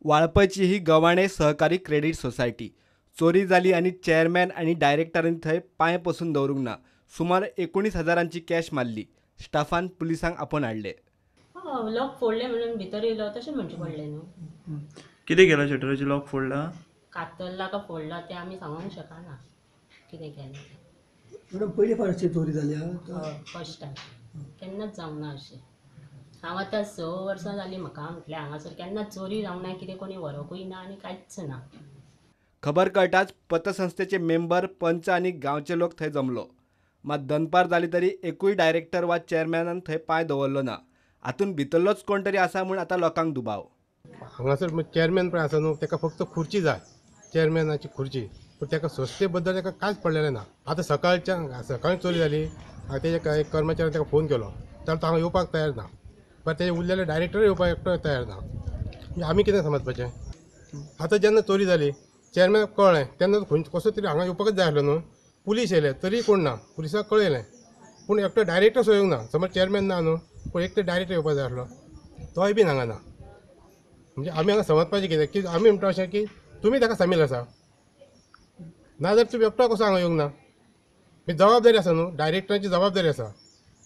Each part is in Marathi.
वाळपयची ही गव्हाणे सहकारी क्रेडिट सोसायटी चोरी जाली आणि चेअरमॅन आणि डायरेक्टरांनी थंय पांय पसून दवरूंक ना. सुमार 19,000ची कॅश मारली. स्टाफान पुलिसांक आपण हाडले. लॉक फोडले म्हणून भितर येयलो तशें म्हणचे पडलें न्हू. कितें केलं शटराची लॉक फोडला? कातरला का फोडला तें आमी सांगूंक शकना कितें केलें तें. मॅडम पयली फावट चोरी जाली फर्स्ट टायम केन्नाच जावंक ना अशें. हांव आतां 6 वर्सां जालीं म्हाका म्हटल्यार हांगासर केन्नाच चोरी जावंक ना, कितें कोणी व्हरोकूय ना आनी कांयच ना. खबर कळटाच पतसंस्थेचे मेंबर, पंच आणि गांवचे लोक थंय जमलो. मात दनपार जाली तरी एकूय डायरेक्टर वा चेअरमॅनान थंय पांय दवरलो ना. हातून भितरलोच कोण तरी आसा म्हूण आतां लोकांक दुबाव. हांगासर चेअरमॅन पण आसा न्हू, ताका फक्त खुर्ची जाय, चेअरमॅनाची खुर्ची. पूण ताका संस्थे बद्दल ताका कांयच पडलेलें ना. आतां सकाळी चोरी जाली. हांवें तेच्या एक कर्मचाऱ्यान ताका फोन केलो जाल्यार तो हांगा येवपाक तयार ना. पण तेजे उरलेले डायरेक्टर येवपाक एकटोय तयार ना. म्हणजे आमी कितें समजपाचें? आतां जेन्ना चोरी जाली चेअरमॅनाक कळ्ळें तेन्ना कसो तरी हांगा येवपाकच जाय आसलो न्हू. पुलीस येयले तरी कोण ना. पुलिसाक कळयलें पूण एकटो डायरेक्टर सो येवंक ना. समज चेअरमॅन ना न्हू, पूण एक तर डायरेक्टर येवपाक जाय आसलो, तोय बीन हांगा ना. म्हणजे आमी हांगा समजपाचें कितें की आमी म्हणटा अशें की तुमी ताका सामील आसा, नाजाल्यार तुमी एकटो कसो हांगा येवंक ना. ही जबाबदारी आसा न्हू, डायरेक्टराची जबाबदारी आसा.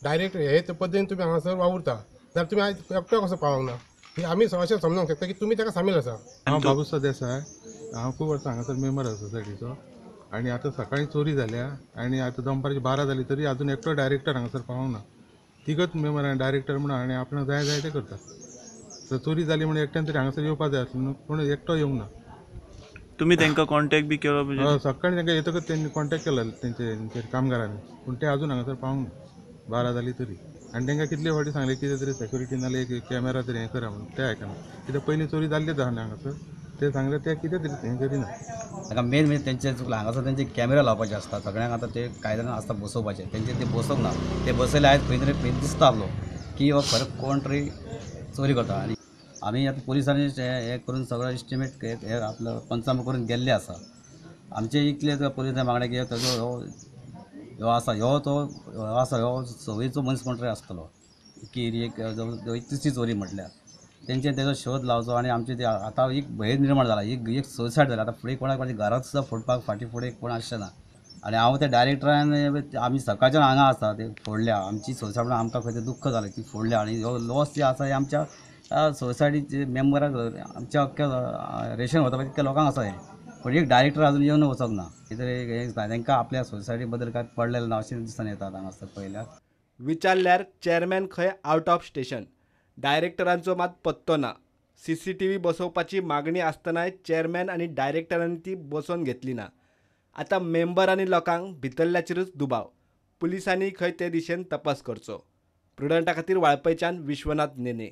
डायरेक्टर हे पद्दतीन तुमी हांगासर वावुरता जाल्यार तुमी आयज एकटो कसो पावोंक ना. ही आमी अशें समजूंक शकता की तुमी ताका सामील आसा. हांव बाबूसा देसाय, हांव खूब वर्सां हांगासर मेंबर आसा सोसायटीचो. आनी आतां सकाळीं चोरी जाल्या आनी आतां दनपारची 12 जाली तरी आजून एकटो डायरेक्टर हांगासर पावोंक ना. तिगत मेंबर आनी डायरेक्टर म्हणून आनी आपणाक जाय जाय ते करता. तर चोरी जाली म्हणून एकट्यान तरी हांगासर येवपाक जाय आसलें न्हू, पूण एकटो येवंक ना. तुम्ही तांकां कॉन्टॅक्ट बी केलो म्हणजे? सकाळीं तांकां येतकच तेंनी कॉन्टॅक्ट केलो तेंचे कामगारांनी, पूण ते आजून हांगासर पावूंक ना 12 जाली तरी. आनी तांकां कितले फावटी सांगलें कितें तरी सेक्युरिटी नाल्यार एक कॅमेरा तरी हें करा म्हणून, ते आयकना. कित्याक पयलीं चोरी जाल्लीच आहा न्ही हांगासर, ते सांगले ते कितें तरी हें करिना. ताका मेन म्हणजे तेंचे चुकलां. हांगासर तेंचे कॅमेरा लावपाचे आसता. सगळ्यांक आतां ते कायद्यान आसता बसोवपाचे, तेंचे ते बसोवंक ना. ते बसयले आयज खंय तरी दिसता आसलो की हो खरें कोण तरी चोरी करता. आनी आमी आतां पुलिसांनी हे करून सगळो इस्टिमेट हे आपलो पंचनामो करून गेल्ले आसा. आमचे इतले पुलिसांनी मागणे की तेजो ह्यो आसा ह्यो सवयीचो मनीस कोण तरी आसतलो की एक तिसरी चोरी म्हटल्यार तेंचे तेजो शोध लावचो. आनी आमचे ते आतां एक भंय निर्माण जाला, एक सुसायड जाला. आतां फुडें कोणाच्या घरांत सुद्दां फोडपाक फाटीं फुडें कोण आसचें ना. आनी हांव त्या डायरेक्टरान आमी सकाळच्यान हांगा आसा ते फोडल्या. आमची सोसायटी म्हणून आमकां खंय दुख्ख जालें ती फोडल्या. आनी ह्यो लॉस जे आसा हे आमच्या सोसायटीचे मेंबराक आमच्या अख्ख्या रेशन वता इतक्या लोकांक आसा हे. पण एक डायरेक्टर अजून येवन वचोंक ना. कितें तांकां आपल्या सोसायटी बद्दल कांय पडलेलें ना अशें दिसून येता हांगासर पळयल्यार. विचारल्यार चेअरमॅन खंय आउट ऑफ स्टेशन. डायरेक्टरांचो मात पत्तो ना. CCTV बसोवपाची मागणी आसतनाय चेअरमॅन आणि डायरेक्टरांनी ती बसोवन घेतली ना. आतां मेंबर आनी लोकांक भितरल्याचेरूच दुबाव. पुलिसांनी खंय ते दिशेन तपास करचो. प्रुडंटा खातीर वाळपयच्यान विश्वनाथ नेने.